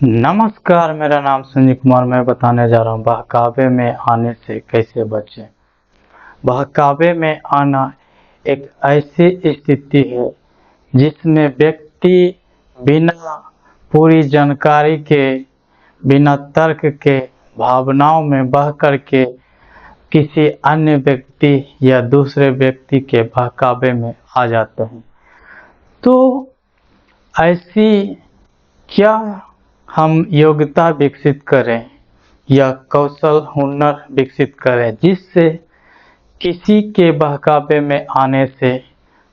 नमस्कार, मेरा नाम संजय कुमार। मैं बताने जा रहा हूँ बहकावे में आने से कैसे बचें। बहकावे में आना एक ऐसी स्थिति है जिसमें व्यक्ति बिना पूरी जानकारी के, बिना तर्क के, भावनाओं में बह कर के किसी अन्य व्यक्ति या दूसरे व्यक्ति के बहकावे में आ जाते हैं। तो ऐसी क्या हम योग्यता विकसित करें या कौशल हुनर विकसित करें जिससे किसी के बहकावे में आने से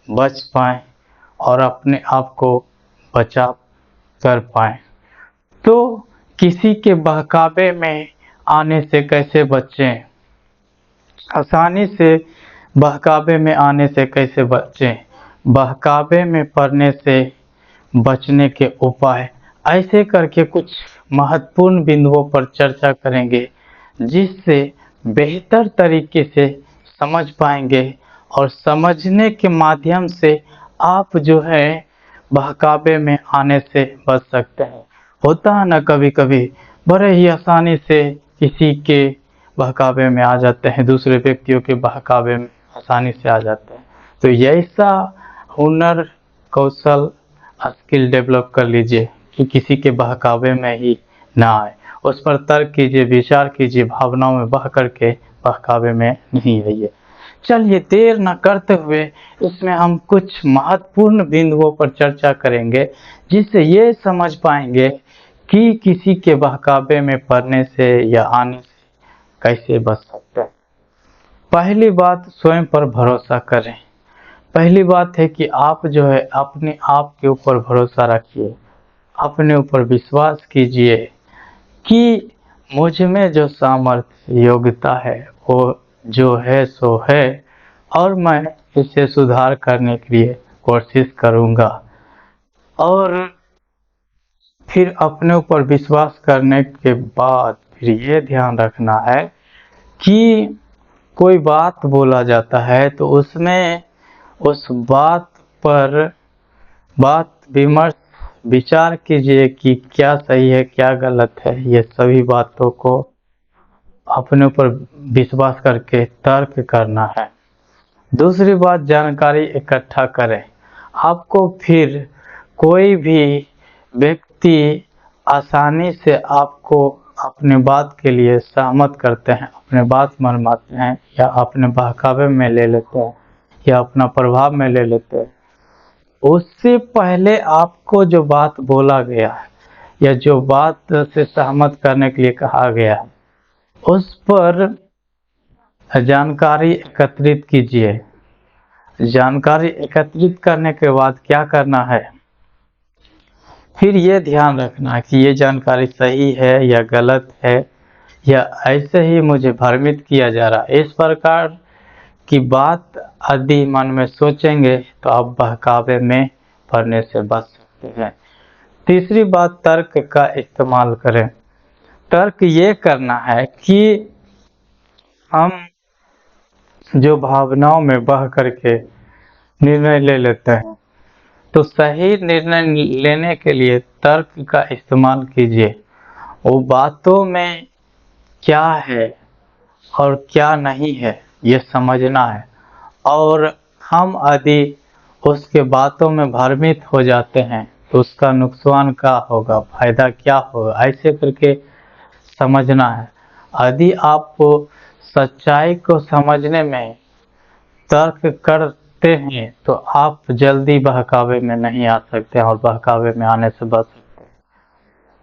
बच पाएँ और अपने आप को बचा कर पाएँ। तो किसी के बहकावे में आने से कैसे बचें, आसानी से बहकावे में आने से कैसे बचें, बहकावे में पड़ने से बचने के उपाय, ऐसे करके कुछ महत्वपूर्ण बिंदुओं पर चर्चा करेंगे जिससे बेहतर तरीके से समझ पाएंगे और समझने के माध्यम से आप जो है बहकावे में आने से बच सकते हैं। होता है ना, कभी कभी बड़े ही आसानी से किसी के बहकावे में आ जाते हैं, दूसरे व्यक्तियों के बहकावे में आसानी से आ जाते हैं। तो ऐसा हुनर, कौशल, स्किल डेवलप कर लीजिए कि किसी के बहकावे में ही ना आए। उस पर तर्क कीजिए, विचार कीजिए, भावनाओं में बह करके बहकावे में नहीं आइए। चलिए देर न करते हुए इसमें हम कुछ महत्वपूर्ण बिंदुओं पर चर्चा करेंगे जिससे ये समझ पाएंगे कि किसी के बहकावे में पड़ने से या आने से कैसे बच सकते हैं। पहली बात, स्वयं पर भरोसा करें। पहली बात है कि आप जो है अपने आप के ऊपर भरोसा रखिए, अपने ऊपर विश्वास कीजिए कि मुझ में जो सामर्थ्य, योग्यता है वो जो है सो है और मैं इसे सुधार करने के लिए कोशिश करूँगा। और फिर अपने ऊपर विश्वास करने के बाद फिर ये ध्यान रखना है कि कोई बात बोला जाता है तो उसमें उस बात पर बात विमर्श विचार कीजिए कि क्या सही है, क्या गलत है। ये सभी बातों को अपने ऊपर विश्वास करके तर्क करना है। दूसरी बात, जानकारी इकट्ठा करें। आपको फिर कोई भी व्यक्ति आसानी से आपको अपने बात के लिए सहमत करते हैं, अपने बात मनवाते हैं या अपने बहकावे में ले लेते हैं या अपना प्रभाव में ले लेते हैं, उससे पहले आपको जो बात बोला गया है या जो बात से सहमत करने के लिए कहा गया है उस पर जानकारी एकत्रित कीजिए। जानकारी एकत्रित करने के बाद क्या करना है, फिर ये ध्यान रखना कि ये जानकारी सही है या गलत है या ऐसे ही मुझे भ्रमित किया जा रहा है। इस प्रकार की बात यदि मन में सोचेंगे तो आप बहकावे में पड़ने से बच सकते हैं। तीसरी बात, तर्क का इस्तेमाल करें। तर्क ये करना है कि हम जो भावनाओं में बह करके निर्णय ले लेते हैं तो सही निर्णय लेने के लिए तर्क का इस्तेमाल कीजिए। वो बातों में क्या है और क्या नहीं है ये समझना है, और हम यदि उसके बातों में भ्रमित हो जाते हैं तो उसका नुकसान क्या होगा, फायदा क्या होगा, ऐसे करके समझना है। यदि आप सच्चाई को समझने में तर्क करते हैं तो आप जल्दी बहकावे में नहीं आ सकते और बहकावे में आने से बच सकते हैं।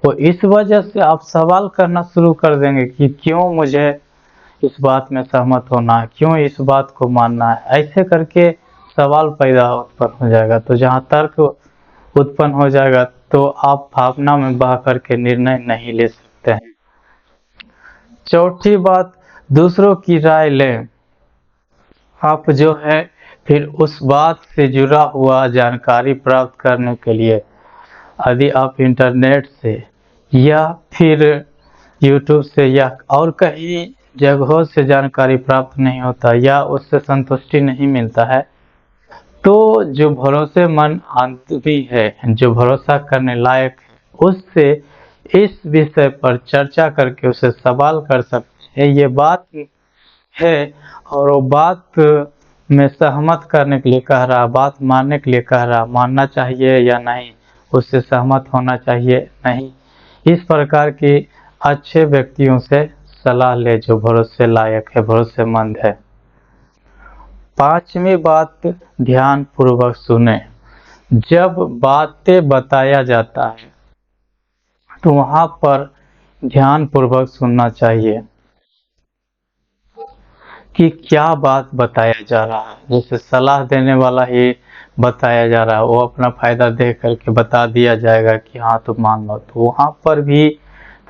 तो इस वजह से आप सवाल करना शुरू कर देंगे कि क्यों मुझे इस बात में सहमत होना है, क्यों इस बात को मानना है। ऐसे करके सवाल पैदा उत्पन्न हो जाएगा। तो जहाँ तर्क उत्पन्न हो जाएगा तो आप भावना में बह करके निर्णय नहीं ले सकते हैं। चौथी बात, दूसरों की राय लें। आप जो है फिर उस बात से जुड़ा हुआ जानकारी प्राप्त करने के लिए यदि आप इंटरनेट से या फिर यूट्यूब से या और कई जगहों से जानकारी प्राप्त नहीं होता या उससे संतुष्टि नहीं मिलता है तो जो भरोसेमंद आदमी है, जो भरोसा करने लायक है, उससे इस विषय पर चर्चा करके उसे सवाल कर सकते हैं। ये बात है और वो बात में सहमत करने के लिए कह रहा, बात मानने के लिए कह रहा, मानना चाहिए या नहीं, उससे सहमत होना चाहिए नहीं। इस प्रकार की अच्छे व्यक्तियों से सलाह ले जो भरोसे लायक है, भरोसेमंद है। पांचवी बात, ध्यान पूर्वक सुने। जब बातें बताया जाता है तो वहां पर ध्यान पूर्वक सुनना चाहिए कि क्या बात बताया जा रहा है। जैसे सलाह देने वाला ही बताया जा रहा है, वो अपना फायदा देख करके बता दिया जाएगा कि हाँ तुम मान लो, तो वहाँ पर भी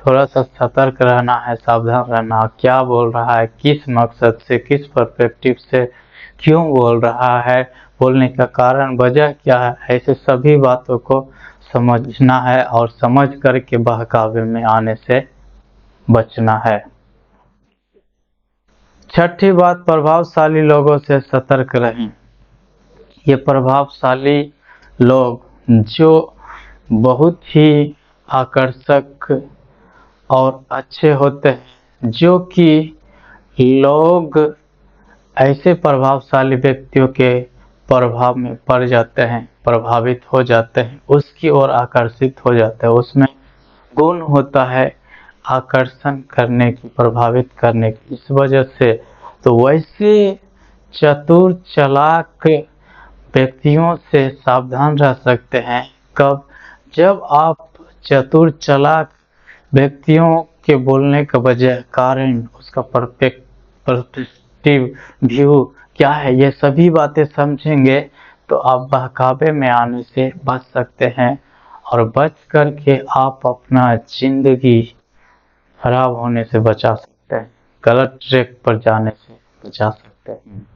थोड़ा सा सतर्क रहना है, सावधान रहना, क्या बोल रहा है, किस मकसद से, किस पर्सपेक्टिव से, क्यों बोल रहा है, बोलने का कारण, वजह क्या है, ऐसे सभी बातों को समझना है और समझ करके बहकावे में आने से बचना है। छठी बात, प्रभावशाली लोगों से सतर्क रहें। ये प्रभावशाली लोग जो बहुत ही आकर्षक और अच्छे होते हैं, जो कि लोग ऐसे प्रभावशाली व्यक्तियों के प्रभाव में पड़ जाते हैं, प्रभावित हो जाते हैं, उसकी ओर आकर्षित हो जाते हैं। उसमें गुण होता है आकर्षण करने की, प्रभावित करने की। इस वजह से तो वैसे चतुर चालाक व्यक्तियों से सावधान रह सकते हैं। कब? जब आप चतुर चालाक व्यक्तियों के बोलने का वजह, कारण, उसका पर्सपेक्टिव व्यू क्या है, ये सभी बातें समझेंगे तो आप बहकावे में आने से बच सकते हैं और बच करके आप अपना जिंदगी खराब होने से बचा सकते हैं, गलत ट्रैक पर जाने से बचा सकते हैं।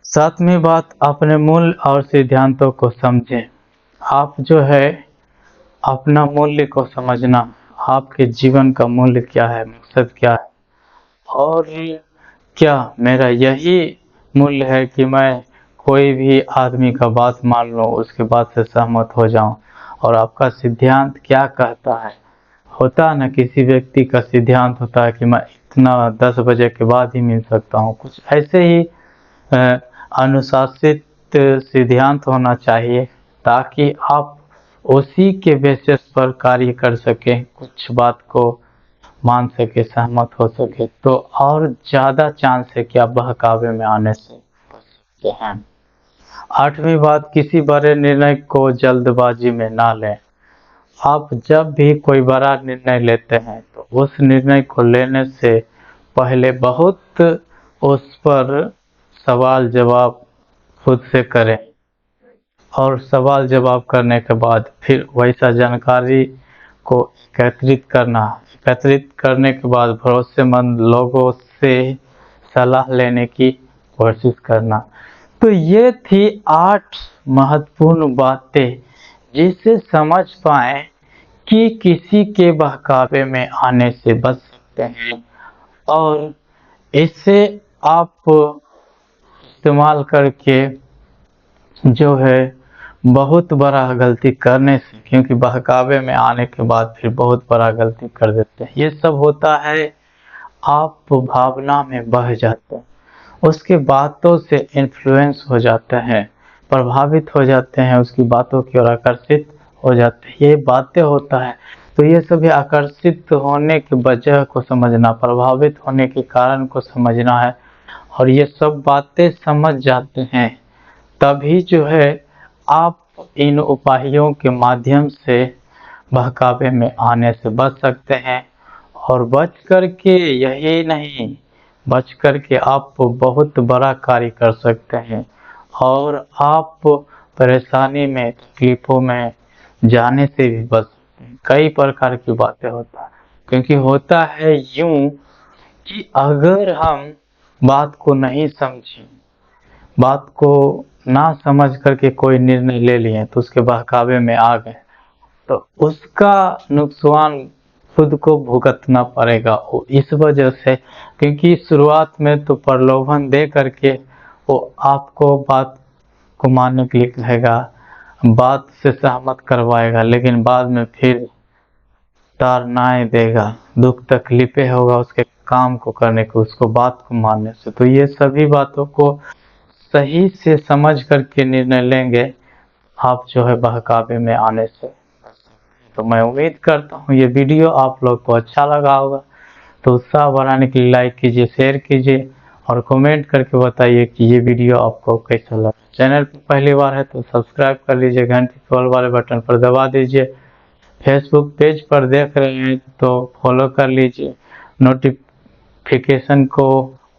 सातवीं बात, अपने मूल्य और सिद्धांतों को समझें। आप जो है अपना मूल्य को समझना, आपके जीवन का मूल्य क्या है, मकसद क्या है, और क्या मेरा यही मूल्य है कि मैं कोई भी आदमी का बात मान लूँ, उसके बात से सहमत हो जाऊं, और आपका सिद्धांत क्या कहता है। होता ना, किसी व्यक्ति का सिद्धांत होता है कि मैं इतना 10 बजे के बाद ही मिल सकता हूँ, कुछ ऐसे ही अनुशासित सिद्धांत होना चाहिए ताकि आप उसी के बेसिस पर कार्य कर सकें, कुछ बात को मान सके, सहमत हो सके, तो और ज़्यादा चांस है कि आप बहकावे में आने से बच सकते हैं। आठवीं बात, किसी बड़े निर्णय को जल्दबाजी में ना लें। आप जब भी कोई बड़ा निर्णय लेते हैं तो उस निर्णय को लेने से पहले बहुत उस पर सवाल जवाब खुद से करें, और सवाल जवाब करने के बाद फिर वैसा जानकारी को एकत्रित करने के बाद भरोसेमंद लोगों से सलाह लेने की कोशिश करना। तो ये थी 8 महत्वपूर्ण बातें जिसे समझ पाए कि किसी के बहकावे में आने से बच सकते हैं, और इससे आप इस्तेमाल करके जो है बहुत बड़ा गलती करने से, क्योंकि बहकावे में आने के बाद फिर बहुत बड़ा गलती कर देते हैं। ये सब होता है, आप भावना में बह जाते हैं, उसके बातों से इन्फ्लुएंस हो जाते हैं, प्रभावित हो जाते हैं, उसकी बातों की ओर आकर्षित हो जाते हैं। ये बातें होता है, तो ये सभी आकर्षित होने की वजह को समझना, प्रभावित होने के कारण को समझना है, और ये सब बातें समझ जाते हैं तभी जो है आप इन उपायों के माध्यम से बहकावे में आने से बच सकते हैं। और बच करके यही नहीं, बच करके आप बहुत बड़ा कार्य कर सकते हैं, और आप परेशानी में, तकलीफों में जाने से भी बच सकते हैं। कई प्रकार की बातें होता है, क्योंकि होता है यूं कि अगर हम बात को नहीं समझें, बात को ना समझ करके कोई निर्णय ले लिए तो उसके बहकावे में आ गए, तो उसका नुकसान खुद को भुगतना पड़ेगा। इस वजह से, क्योंकि शुरुआत में तो प्रलोभन दे करके वो आपको बात को मानने के लिए कहेगा, बात से सहमत करवाएगा, लेकिन बाद में फिर ताड़नाएं देगा, दुख तकलीफें होगा उसके काम को करने को, उसको बात को मानने से। तो ये सभी बातों को सही से समझ करके निर्णय लेंगे आप जो है बहकावे में आने से। तो मैं उम्मीद करता हूँ ये वीडियो आप लोग को अच्छा लगा होगा। तो उत्साह बढ़ाने के लिए लाइक कीजिए, शेयर कीजिए और कमेंट करके बताइए कि ये वीडियो आपको कैसा लगा। चैनल पर पहली बार है तो सब्सक्राइब कर लीजिए, घंटी कॉल वाले बटन पर दबा दीजिए। फेसबुक पेज पर देख रहे हैं तो फॉलो कर लीजिए, नोटिफिकेशन को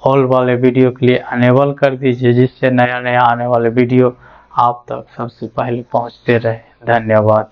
ऑल वाले वीडियो के लिए अनेबल कर दीजिए, जिससे नया नया आने वाले वीडियो आप तक सबसे पहले पहुंचते रहे। धन्यवाद।